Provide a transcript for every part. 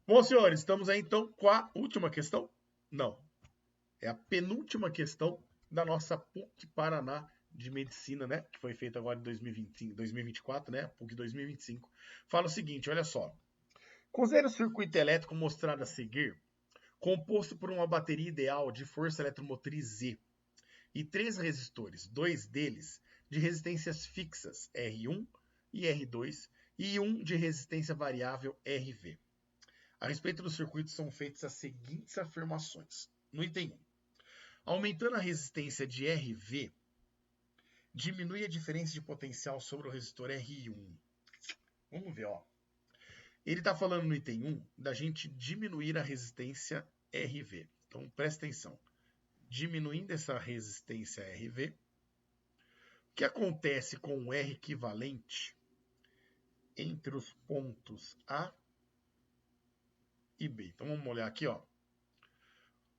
Bom, senhores, estamos aí então com a última questão? Não, é a penúltima questão da nossa PUC Paraná de Medicina, né? Que foi feita agora em 2025, 2024, né? PUC 2025. Fala o seguinte, olha só. Considere o circuito elétrico mostrado a seguir, composto por uma bateria ideal de força eletromotriz Z e três resistores, dois deles de resistências fixas, R1 e R2, e um de resistência variável, RV. A respeito do circuito são feitas as seguintes afirmações. No item 1, aumentando a resistência de RV, diminui a diferença de potencial sobre o resistor R1. Vamos ver, ó. Ele está falando no item 1 da gente diminuir a resistência RV. Então, presta atenção. Diminuindo essa resistência RV, o que acontece com o R equivalente entre os pontos A e B? Então, vamos olhar aqui, ó.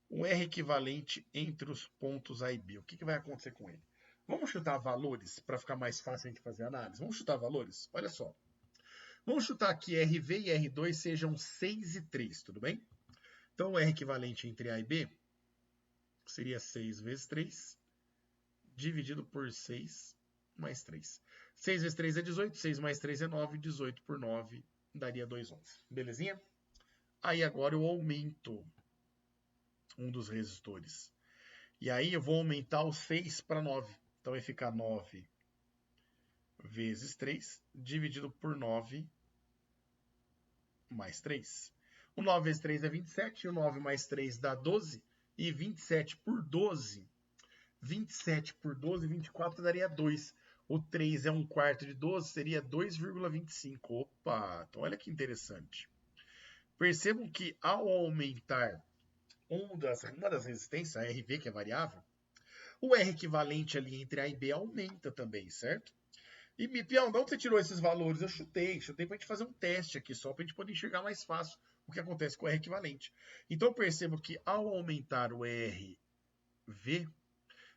O R equivalente entre os pontos A e B. O que vai acontecer com ele? Vamos chutar valores para ficar mais fácil a gente fazer a análise? Vamos chutar valores? Olha só. Vamos chutar que RV e R2 sejam 6 e 3, tudo bem? Então, o R equivalente entre A e B seria 6 vezes 3, dividido por 6 mais 3. 6 vezes 3 é 18, 6 mais 3 é 9, 18 por 9 daria 211. Belezinha? Aí agora eu aumento um dos resistores. E aí eu vou aumentar o 6 para 9. Então vai ficar 9 vezes 3, dividido por 9 mais 3. O 9 vezes 3 é 27, o 9 mais 3 dá 12, e 27 por 12, 24 daria 2. O 3 é 1/4 de 12, seria 2,25. Opa, então olha que interessante. Percebam que ao aumentar uma das resistências, a RV, que é variável, o R equivalente ali entre A e B aumenta também, certo? E, Pião, de onde você tirou esses valores? Eu chutei para a gente fazer um teste aqui só, para a gente poder enxergar mais fácil o que acontece com o R equivalente. Então, percebo que ao aumentar o RV,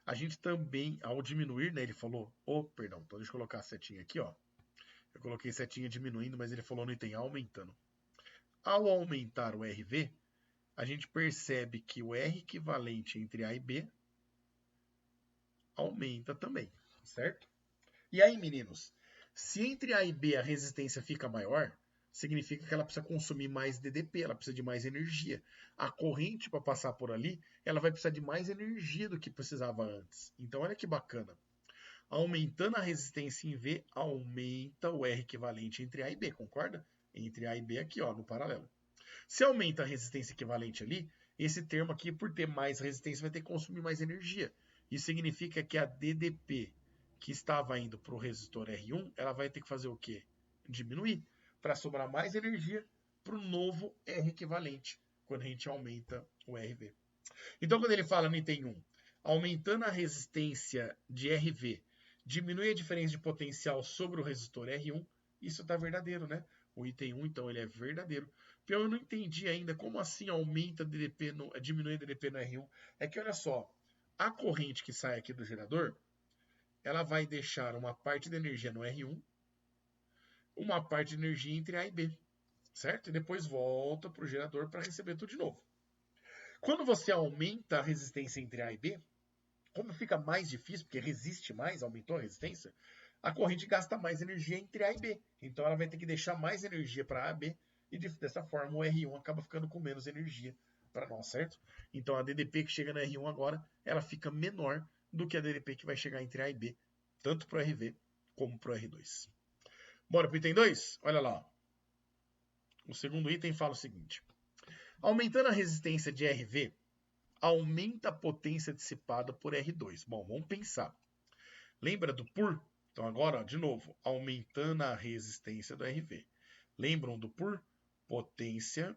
a gente também, ao diminuir, né, ele falou, perdão, então deixa eu colocar a setinha aqui, ó. Eu coloquei setinha diminuindo, mas ele falou no item aumentando. Ao aumentar o RV, a gente percebe que o R equivalente entre A e B aumenta também, certo? E aí, meninos, se entre A e B a resistência fica maior, significa que ela precisa consumir mais DDP, ela precisa de mais energia. A corrente para passar por ali, ela vai precisar de mais energia do que precisava antes. Então, olha que bacana. Aumentando a resistência em V, aumenta o R equivalente entre A e B, concorda? Entre A e B aqui, ó, no paralelo. Se aumenta a resistência equivalente ali, esse termo aqui, por ter mais resistência, vai ter que consumir mais energia. Isso significa que a DDP que estava indo para o resistor R1, ela vai ter que fazer o quê? Diminuir, para sobrar mais energia para o novo R equivalente, quando a gente aumenta o RV. Então, quando ele fala no item 1, aumentando a resistência de RV, diminui a diferença de potencial sobre o resistor R1, isso está verdadeiro, né? O item 1, então, ele é verdadeiro. Eu não entendi ainda como assim aumenta DDP, diminui a DDP no R1. É que, olha só, a corrente que sai aqui do gerador, ela vai deixar uma parte da energia no R1, uma parte de energia entre A e B, certo? E depois volta para o gerador para receber tudo de novo. Quando você aumenta a resistência entre A e B, como fica mais difícil, porque resiste mais, aumentou a resistência, a corrente gasta mais energia entre A e B. Então ela vai ter que deixar mais energia para A e B, e dessa forma o R1 acaba ficando com menos energia para nós, certo? Então a DDP que chega no R1 agora, ela fica menor do que a DDP que vai chegar entre A e B, tanto para o RV como para o R2. Bora para o item 2? Olha lá. O segundo item fala o seguinte. Aumentando a resistência de RV, aumenta a potência dissipada por R2. Bom, vamos pensar. Lembra do por? Então agora, ó, de novo, aumentando a resistência do RV. Lembram do por? Potência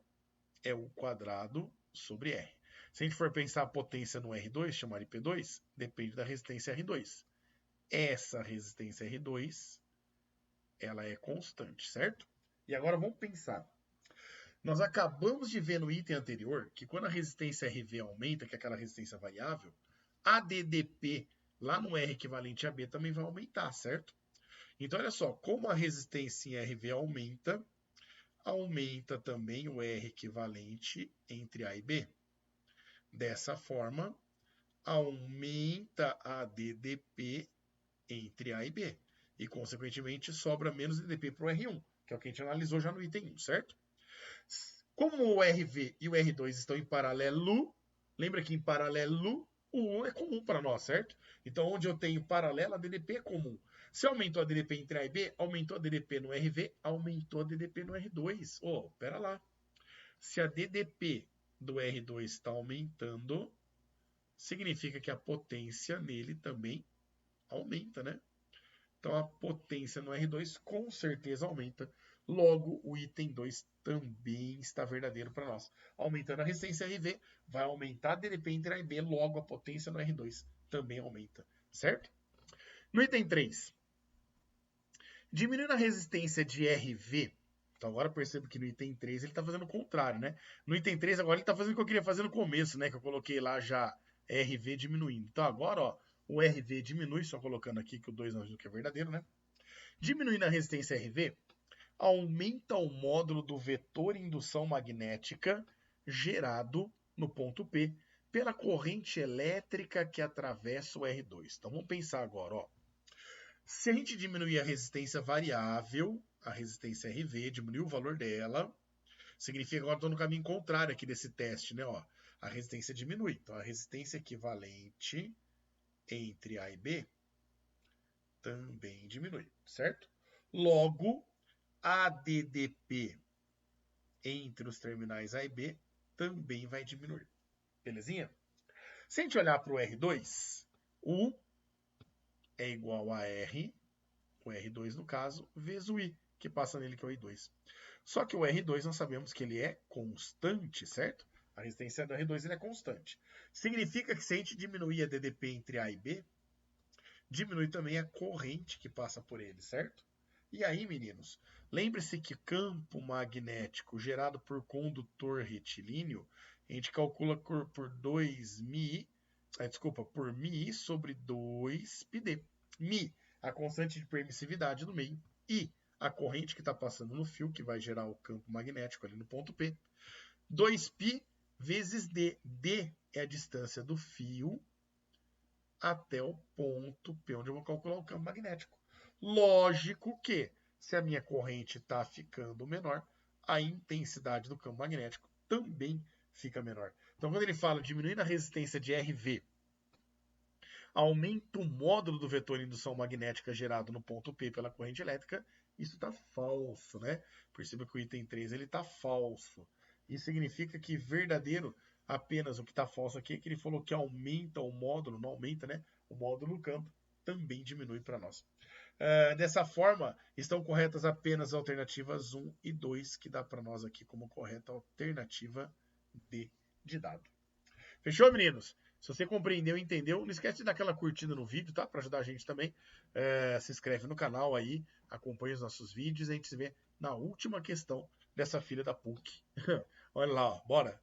é o quadrado sobre R. Se a gente for pensar a potência no R2, chamar de P2, depende da resistência R2. Essa resistência R2, ela é constante, certo? E agora vamos pensar. Nós acabamos de ver no item anterior que quando a resistência RV aumenta, que é aquela resistência variável, a DDP lá no R equivalente a B também vai aumentar, certo? Então, olha só, como a resistência em RV aumenta, aumenta também o R equivalente entre A e B. Dessa forma, aumenta a DDP entre A e B. E, consequentemente, sobra menos DDP para o R1, que é o que a gente analisou já no item 1, certo? Como o RV e o R2 estão em paralelo, lembra que em paralelo o 1 é comum para nós, certo? Então, onde eu tenho paralelo, a DDP é comum. Se aumentou a DDP entre A e B, aumentou a DDP no RV, aumentou a DDP no R2. Oh, pera lá. Se a DDP do R2 está aumentando, significa que a potência nele também aumenta, né? Então, a potência no R2 com certeza aumenta. Logo, o item 2 também está verdadeiro para nós. Aumentando a resistência RV, vai aumentar a DDP entre A e B, logo a potência no R2 também aumenta, certo? No item 3, diminuindo a resistência de RV, então agora percebo que no item 3 ele está fazendo o contrário, né? No item 3 agora ele está fazendo o que eu queria fazer no começo, né? Que eu coloquei lá já RV diminuindo. Então agora, ó, o RV diminui, só colocando aqui que o 2 não ajuda, que é verdadeiro, né? Diminuindo a resistência RV, aumenta o módulo do vetor indução magnética gerado no ponto P pela corrente elétrica que atravessa o R2. Então vamos pensar agora, ó. Se a gente diminuir a resistência variável, a resistência RV, diminuir o valor dela, significa que agora estou no caminho contrário aqui desse teste, né? Ó, a resistência diminui. Então a resistência equivalente entre A e B também diminui, certo? Logo, a DDP entre os terminais A e B também vai diminuir. Belezinha? Se a gente olhar para o R2, U é igual a R, o R2 no caso, vezes o I, que passa nele, que é o I2. Só que o R2 nós sabemos que ele é constante, certo? A resistência do R2 ele é constante. Significa que se a gente diminuir a DDP entre A e B, diminui também a corrente que passa por ele, certo? E aí, meninos, lembre-se que campo magnético gerado por condutor retilíneo, a gente calcula por 2μi, por μi sobre 2πd. Mi, a constante de permissividade no meio, e a corrente que está passando no fio, que vai gerar o campo magnético ali no ponto P. 2π vezes d. D é a distância do fio até o ponto P, onde eu vou calcular o campo magnético. Lógico que, se a minha corrente está ficando menor, a intensidade do campo magnético também fica menor. Então, quando ele fala diminuindo a resistência de RV, aumenta o módulo do vetor de indução magnética gerado no ponto P pela corrente elétrica, isso está falso, né? Perceba que o item 3 está falso. Isso significa que verdadeiro, apenas o que está falso aqui é que ele falou que aumenta o módulo, não aumenta, né? O módulo do campo também diminui para nós. Dessa forma, estão corretas apenas as alternativas 1 e 2, que dá para nós aqui como correta alternativa D de dado. Fechou, meninos? Se você compreendeu e entendeu, não esquece de dar aquela curtida no vídeo, tá? Para ajudar a gente também. Se inscreve no canal aí, acompanha os nossos vídeos e a gente se vê na última questão dessa filha da PUC. Olha lá, ó, bora!